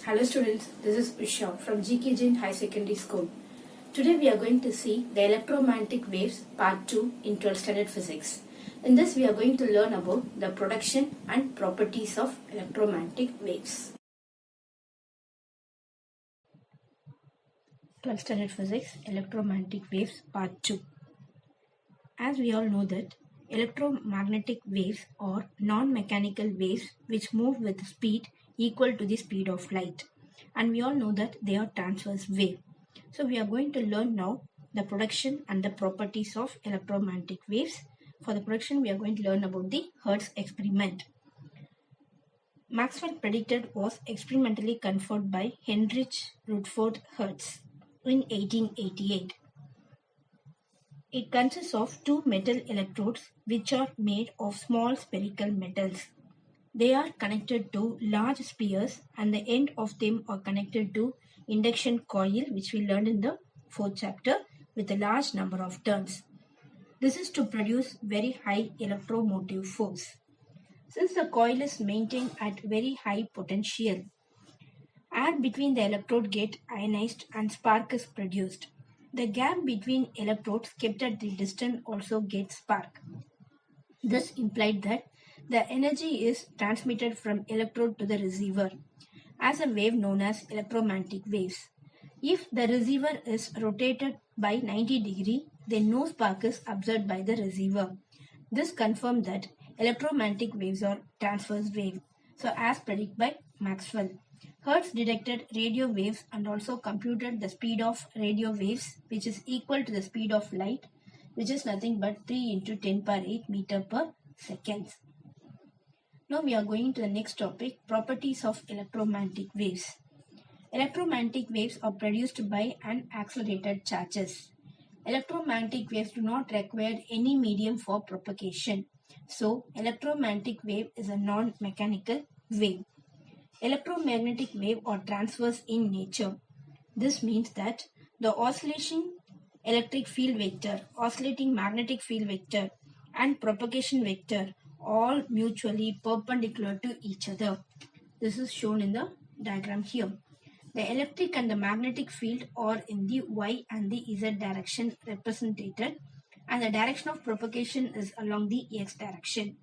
Hello students, this is Usha from GK Jain High Secondary School. Today we are going to see the electromagnetic waves part 2 in 12th standard physics. In this we are going to learn about the production and properties of electromagnetic waves. 12th standard physics electromagnetic waves part 2. As we all know that electromagnetic waves are non-mechanical waves which move with speed equal to the speed of light, and we all know that they are transverse wave. So we are going to learn now the production and the properties of electromagnetic waves. For the production we are going to learn about the Hertz experiment. Maxwell predicted was experimentally confirmed by Heinrich Rutherford Hertz in 1888. It consists of two metal electrodes which are made of small spherical metals. They are connected to large spheres and the end of them are connected to induction coil, which we learned in the fourth chapter, with a large number of turns. This is to produce very high electromotive force. Since the coil is maintained at very high potential, air between the electrode get ionized and spark is produced. The gap between electrodes kept at the distance also gets spark. This implied that the energy is transmitted from electrode to the receiver as a wave known as electromagnetic waves. If the receiver is rotated by 90 degree, then no spark is observed by the receiver. This confirmed that electromagnetic waves are transverse wave, so as predicted by Maxwell. Hertz detected radio waves and also computed the speed of radio waves, which is equal to the speed of light, which is nothing but 3 into 10 power 8 meter per second. Now we are going to the next topic, properties of electromagnetic waves. Electromagnetic waves are produced by unaccelerated charges. Electromagnetic waves do not require any medium for propagation. So, electromagnetic wave is a non-mechanical wave. Electromagnetic waves are transverse in nature. This means that the oscillation electric field vector, oscillating magnetic field vector, and propagation vector all mutually perpendicular to each other. This is shown in the diagram here. The electric and the magnetic field are in the y and the z direction represented, and the direction of propagation is along the x direction.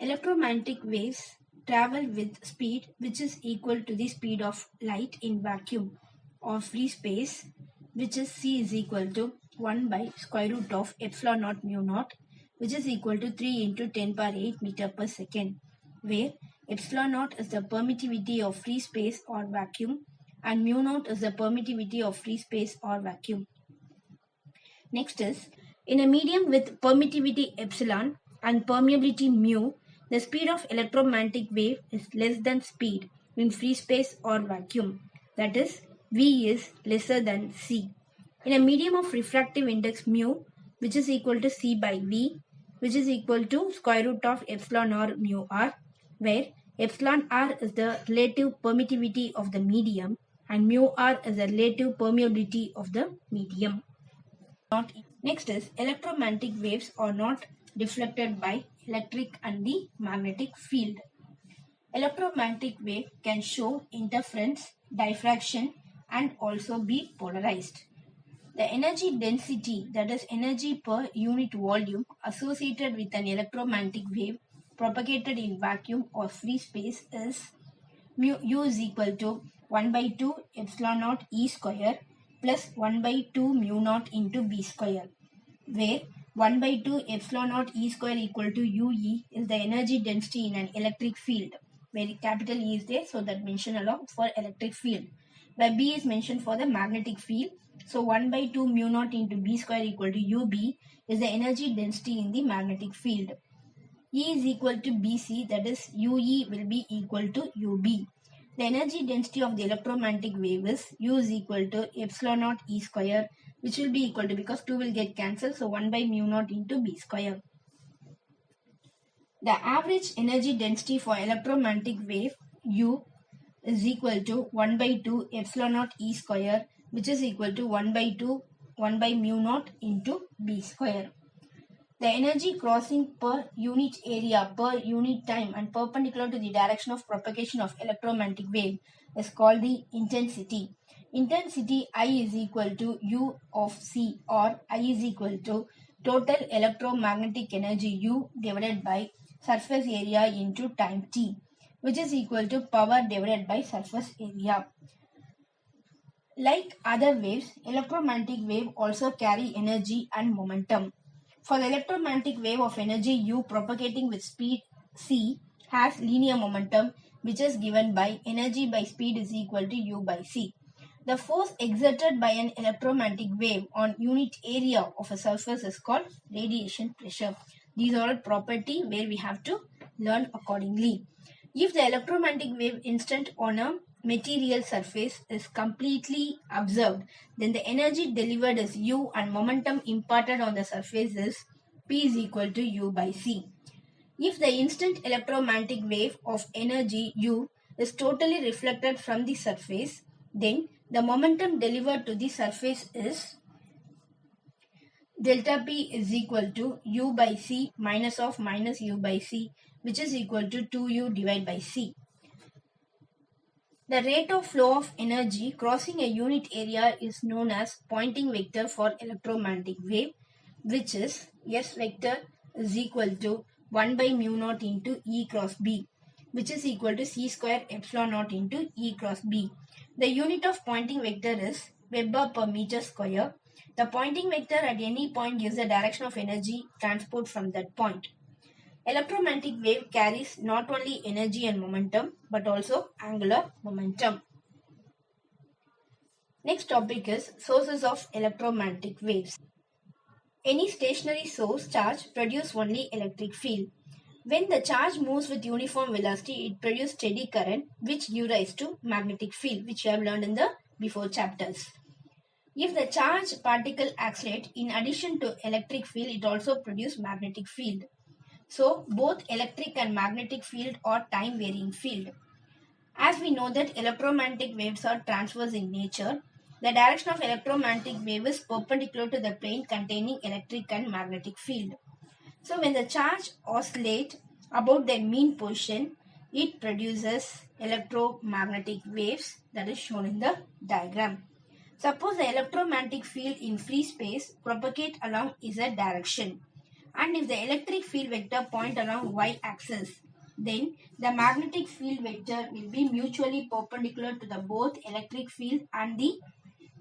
Electromagnetic waves travel with speed which is equal to the speed of light in vacuum or free space, which is c is equal to 1 by square root of epsilon naught mu naught, which is equal to 3 into 10 power 8 meter per second, where epsilon naught is the permittivity of free space or vacuum and mu naught is the permittivity of free space or vacuum. Next is, in a medium with permittivity epsilon and permeability mu, the speed of electromagnetic wave is less than speed in free space or vacuum. That is, V is lesser than C. In a medium of refractive index mu, which is equal to C by V, which is equal to square root of epsilon r mu r, where epsilon r is the relative permittivity of the medium and mu r is the relative permeability of the medium. Next is, electromagnetic waves are not deflected by electric and the magnetic field. Electromagnetic wave can show interference, diffraction, and also be polarized. The energy density, that is energy per unit volume associated with an electromagnetic wave propagated in vacuum or free space is U is equal to 1 by 2 epsilon naught E square plus 1 by 2 mu naught into B square, where 1 by 2 epsilon naught E square equal to UE is the energy density in an electric field, where capital E is there, so that mention along for electric field, where B is mentioned for the magnetic field. So 1 by 2 mu naught into B square equal to UB is the energy density in the magnetic field. E is equal to BC, that is UE will be equal to UB. The energy density of the electromagnetic wave is U is equal to epsilon naught E square, which will be equal to, because 2 will get cancelled, so 1 by mu naught into B square. The average energy density for electromagnetic wave U is equal to 1 by 2 epsilon naught E square, which is equal to 1 by 2 1 by mu naught into B square. The energy crossing per unit area, per unit time and perpendicular to the direction of propagation of electromagnetic wave is called the intensity. Intensity I is equal to U of C, or I is equal to total electromagnetic energy U divided by surface area into time T, which is equal to power divided by surface area. Like other waves, electromagnetic wave also carry energy and momentum. For the electromagnetic wave of energy U propagating with speed c has linear momentum, which is given by energy by speed is equal to U by c. The force exerted by an electromagnetic wave on unit area of a surface is called radiation pressure. These are all property where we have to learn accordingly. If the electromagnetic wave instant on a material surface is completely observed, then the energy delivered is U and momentum imparted on the surface is P is equal to U by C. If the instant electromagnetic wave of energy U is totally reflected from the surface, then the momentum delivered to the surface is delta P is equal to U by C minus of minus U by C, which is equal to 2U divided by C. The rate of flow of energy crossing a unit area is known as Poynting vector for electromagnetic wave, which is S vector is equal to 1 by mu naught into E cross B, which is equal to C square epsilon naught into E cross B. The unit of Poynting vector is Weber per meter square. The Poynting vector at any point gives the direction of energy transport from that point. Electromagnetic wave carries not only energy and momentum but also angular momentum. Next topic is sources of electromagnetic waves. Any stationary source charge produces only electric field. When the charge moves with uniform velocity, it produces steady current which gives rise to magnetic field, which we have learned in the before chapters. If the charged particle accelerates, in addition to electric field, it also produces magnetic field. So, both electric and magnetic field are time varying field. As we know that electromagnetic waves are transverse in nature, the direction of electromagnetic wave is perpendicular to the plane containing electric and magnetic field. So, when the charge oscillates about their mean position, it produces electromagnetic waves that is shown in the diagram. Suppose the electromagnetic field in free space propagate along z direction, and if the electric field vector point along y-axis, then the magnetic field vector will be mutually perpendicular to the both electric field and the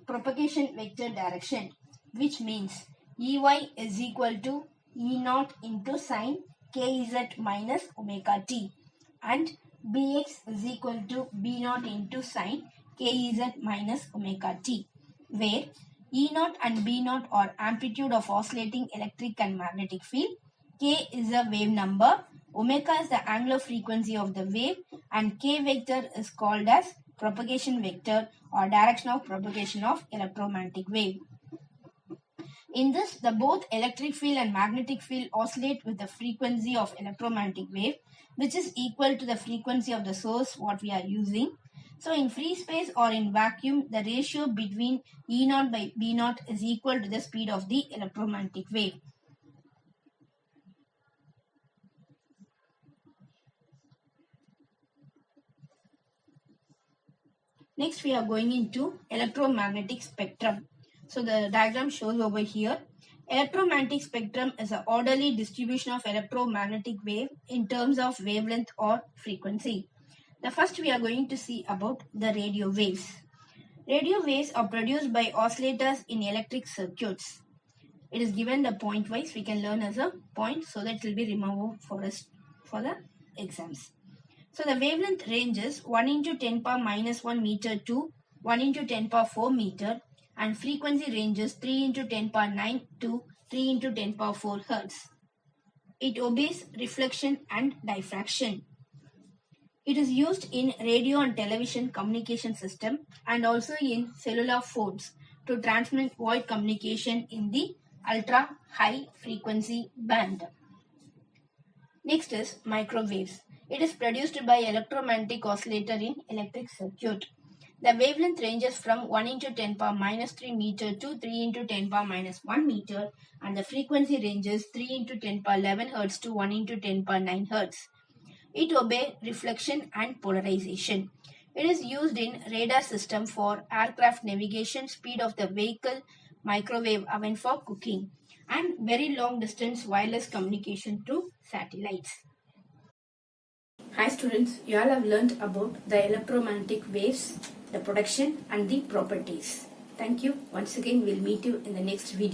propagation vector direction, which means Ey is equal to E naught into sine kz minus omega t, and Bx is equal to B naught into sine kz minus omega t, where E naught and B naught are amplitude of oscillating electric and magnetic field, K is a wave number, omega is the angular frequency of the wave, and K vector is called as propagation vector or direction of propagation of electromagnetic wave. In this, the both electric field and magnetic field oscillate with the frequency of electromagnetic wave, which is equal to the frequency of the source what we are using. So in free space or in vacuum, the ratio between E naught by B naught is equal to the speed of the electromagnetic wave. Next, we are going into electromagnetic spectrum. So the diagram shows over here. Electromagnetic spectrum is an orderly distribution of electromagnetic wave in terms of wavelength or frequency. The first we are going to see about the radio waves. Radio waves are produced by oscillators in electric circuits. It is given the point wise. We can learn as a point so that it will be removed for us for the exams. So the wavelength ranges 1 into 10 power minus 1 meter to 1 into 10 power 4 meter, and frequency ranges 3 into 10 power 9 to 3 into 10 power 4 hertz. It obeys reflection and diffraction. It is used in radio and television communication system and also in cellular phones to transmit voice communication in the ultra high frequency band. Next is microwaves. It is produced by electromagnetic oscillator in electric circuit. The wavelength ranges from 1 into 10 power minus 3 meter to 3 into 10 power minus 1 meter, and the frequency ranges 3 into 10 power 11 hertz to 1 into 10 power 9 hertz. It obeys reflection and polarization. It is used in radar system for aircraft navigation, speed of the vehicle, microwave oven for cooking, and very long distance wireless communication through satellites. Hi students, you all have learnt about the electromagnetic waves, the production and the properties. Thank you. Once again, we'll meet you in the next video.